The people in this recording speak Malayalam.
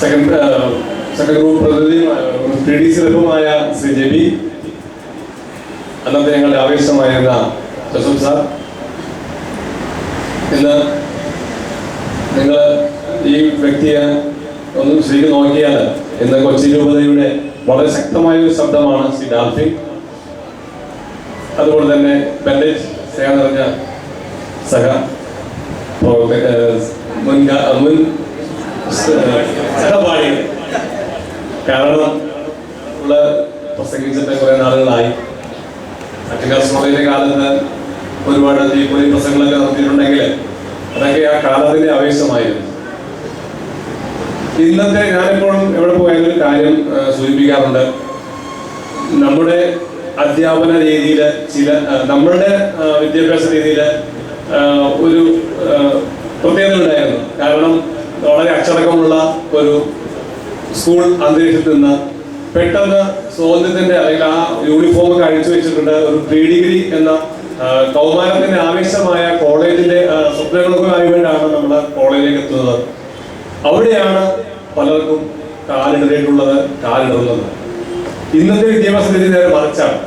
സെക്കൻഡ് ഗ്രൂപ്പ് പ്രതിനിധിയും PDC റെപ്പുമായ ശ്രീ ജെബി, അന്നത്തെ ഞങ്ങളുടെ ആവേശമായിരുന്ന ജോസഫ് സാർ, ഇന്ന് നിങ്ങൾ ഈ വ്യക്തിയെ ഒന്ന് ശരിക്കും നോക്കിയാൽ ഇന്ന് കൊച്ചി രൂപതയുടെ വളരെ ശക്തമായ ഒരു ശബ്ദമാണ് ശ്രീ ഡാൽഫിൻ. അതുപോലെ തന്നെ ബെൻഡേജ് സ്നേഹം നിറഞ്ഞ സഹ മുൻ സഹപാഠി, കാരണം ഉള്ള പ്രസംഗിച്ചിട്ട് കുറെ നാളുകളായി. അധികാരസ്വാമിയുടെ കാലത്ത് ഒരുപാട് തീപ്പൊരി പ്രസംഗങ്ങളൊക്കെ നടത്തിയിട്ടുണ്ടെങ്കിൽ അതൊക്കെ ആ കാലത്തിന്റെ ആവേശമായിരുന്നു. ഇന്നത്തെ ഞാനെപ്പോഴും എവിടെ പോയാലും കാര്യം സൂചിപ്പിക്കാറുണ്ട്. നമ്മുടെ അധ്യാപന രീതിയിൽ നമ്മളുടെ വിദ്യാഭ്യാസ രീതിയിൽ ഒരു പ്രത്യേകത ഉണ്ടായിരുന്നു. കാരണം വളരെ അച്ചടക്കമുള്ള ഒരു സ്കൂൾ അന്തരീക്ഷത്തിൽ നിന്ന് പെട്ടെന്ന് സ്വാതന്ത്ര്യത്തിന്റെ അല്ലെങ്കിൽ ആ യൂണിഫോം ഒക്കെ അഴിച്ചു വെച്ചിട്ടുണ്ട് ഒരു പ്രീ-ഡിഗ്രി എന്ന കൗമാരത്തിന്റെ ആവേശമായ കോളേജിന്റെ സ്വപ്നങ്ങളൊക്കെ ആയതുകൊണ്ടാണ് നമ്മൾ കോളേജിലേക്ക് എത്തുന്നത്. അവിടെയാണ് പലർക്കും കാലിടറിയിട്ടുള്ളത്, കാലിടറുന്നത്. ഇന്നത്തെ വിദ്യാഭ്യാസ രീതി നേരെ മറിച്ചാണ്.